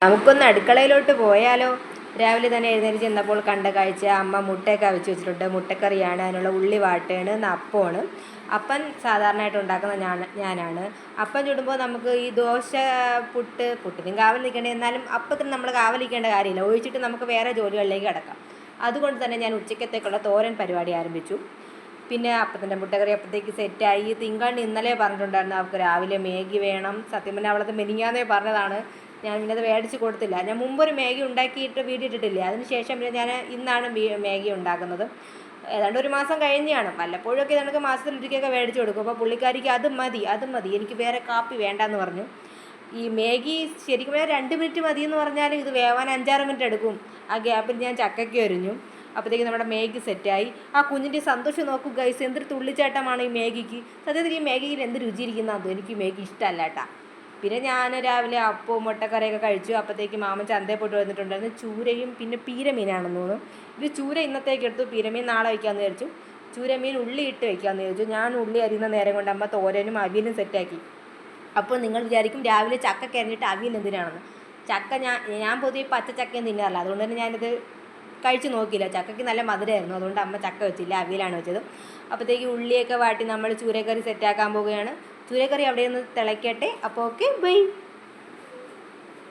നമുക്കൊന്ന് അടുക്കളയിലോട്ട് പോയാലോ? രാവിലെ തന്നെ എഴുന്നേറ്റ് ചെന്നപ്പോൾ കണ്ട കാഴ്ച, അമ്മ മുട്ടയൊക്കെ അവിച്ച് വെച്ചിട്ടുണ്ട്. മുട്ടക്കറിയാണ്, അതിനുള്ള ഉള്ളി വാട്ടുകയാണ്, അപ്പമാണ്. അപ്പം സാധാരണയായിട്ട് ഉണ്ടാക്കുന്ന ഞാനാണ്. അപ്പം ചുടുമ്പോൾ നമുക്ക് ഈ ദോശ, പുട്ടിനും കാവൽ നിൽക്കേണ്ടത്, എന്നാലും അപ്പത്തിന് നമ്മൾ കാവൽ നിൽക്കേണ്ട കാര്യമില്ല. ഒഴിച്ചിട്ട് നമുക്ക് വേറെ ജോലികളിലേക്ക് കിടക്കാം. അതുകൊണ്ട് തന്നെ ഞാൻ ഉച്ചക്കത്തേക്കുള്ള തോരൻ പരിപാടി ആരംഭിച്ചു. പിന്നെ അപ്പത്തിൻ്റെ മുട്ടക്കറി അപ്പത്തേക്ക് സെറ്റായി. തിങ്കളാഴ്ച ഇന്നലെ പറഞ്ഞിട്ടുണ്ടായിരുന്നു അവൾക്ക് രാവിലെ മാഗി വേണം. സത്യം പറഞ്ഞാൽ അവളത് മെനിഞ്ഞാന്നേ പറഞ്ഞതാണ്. ഞാൻ പിന്നെ അത് മേടിച്ച് കൊടുത്തില്ല. ഞാൻ മുമ്പൊരു മാഗി ഉണ്ടാക്കിയിട്ട് വീഡിയോ ഇട്ടിട്ടില്ലേ, അതിന് ശേഷം പിന്നെ ഞാൻ ഇന്നാണ് മാഗി ഉണ്ടാക്കുന്നത്. ഏതാണ്ട് ഒരു മാസം കഴിഞ്ഞാണ്. വല്ലപ്പോഴൊക്കെ നമുക്ക് മാസത്തിലൊരിക്കലൊക്കെ മേടിച്ച് കൊടുക്കും. അപ്പോൾ പുള്ളിക്കാരിക്ക് അത് മതി എനിക്ക് വേറെ കാപ്പി വേണ്ടാന്ന് പറഞ്ഞു. ഈ മാഗി ശരിക്കും പറഞ്ഞാൽ 2 മിനിറ്റ് മതി എന്ന് പറഞ്ഞാൽ ഇത് വേവാൻ 5-6 മിനിറ്റ് എടുക്കും. ആ ഗ്യാപ്പിൽ ഞാൻ ചക്കയ്ക്ക് എറിഞ്ഞു. അപ്പോഴത്തേക്ക് നമ്മുടെ മാഗി സെറ്റായി. ആ കുഞ്ഞിൻ്റെ സന്തോഷം നോക്കൂ ഗൈസ്, എന്തൊരു തുള്ളിച്ചാട്ടമാണ് ഈ മാഗിക്ക്. സത്യത്തിൽ ഈ മാഗിയിൽ എന്ത് രുചിയിരിക്കുന്നതോ, എനിക്ക് മാഗി ഇഷ്ടമല്ല കേട്ടോ. പിന്നെ ഞാൻ രാവിലെ അപ്പവും മുട്ടക്കറിയൊക്കെ കഴിച്ചു. അപ്പോഴത്തേക്ക് മാമൻ ചന്തയിൽ പോയിട്ട് വന്നിട്ടുണ്ടായിരുന്നു. ചൂരയും പിന്നെ പീരമീനാണെന്ന് തോന്നുന്നു. ഇത് ചൂര ഇന്നത്തേക്ക് എടുത്തു, പീരമീൻ നാളെ വയ്ക്കാമെന്ന് വിചാരിച്ചു. ചൂരമീൻ ഉള്ളി ഇട്ട് വയ്ക്കാമെന്ന് വിചാരിച്ചു. ഞാൻ ഉള്ളി അരിയുന്ന നേരം കൊണ്ട് അമ്മ തോരനും അവിയലും സെറ്റാക്കി. അപ്പോൾ നിങ്ങൾ വിചാരിക്കും രാവിലെ ചക്ക കരിഞ്ഞിട്ട് അവിയൽ എന്തിനാണെന്ന്. ചക്ക ഞാൻ പൊതുവെ പച്ചച്ചക്കയും തിന്നാറില്ല, അതുകൊണ്ട് തന്നെ ഞാനിത് കഴിച്ച് നോക്കിയില്ല. ചക്കയ്ക്ക് നല്ല മധുരമായിരുന്നു, അതുകൊണ്ട് അമ്മ ചക്ക വെച്ചില്ല, അവിയലാണ് വെച്ചത്. അപ്പോഴത്തേക്ക് ഉള്ളിയൊക്കെ വാട്ടി നമ്മൾ ചൂരക്കറി സെറ്റാക്കാൻ പോവുകയാണ്. ചൂരക്കറി അവിടെ നിന്ന് തിളയ്ക്കട്ടെ. അപ്പോൾ ഓക്കെ, ബൈ.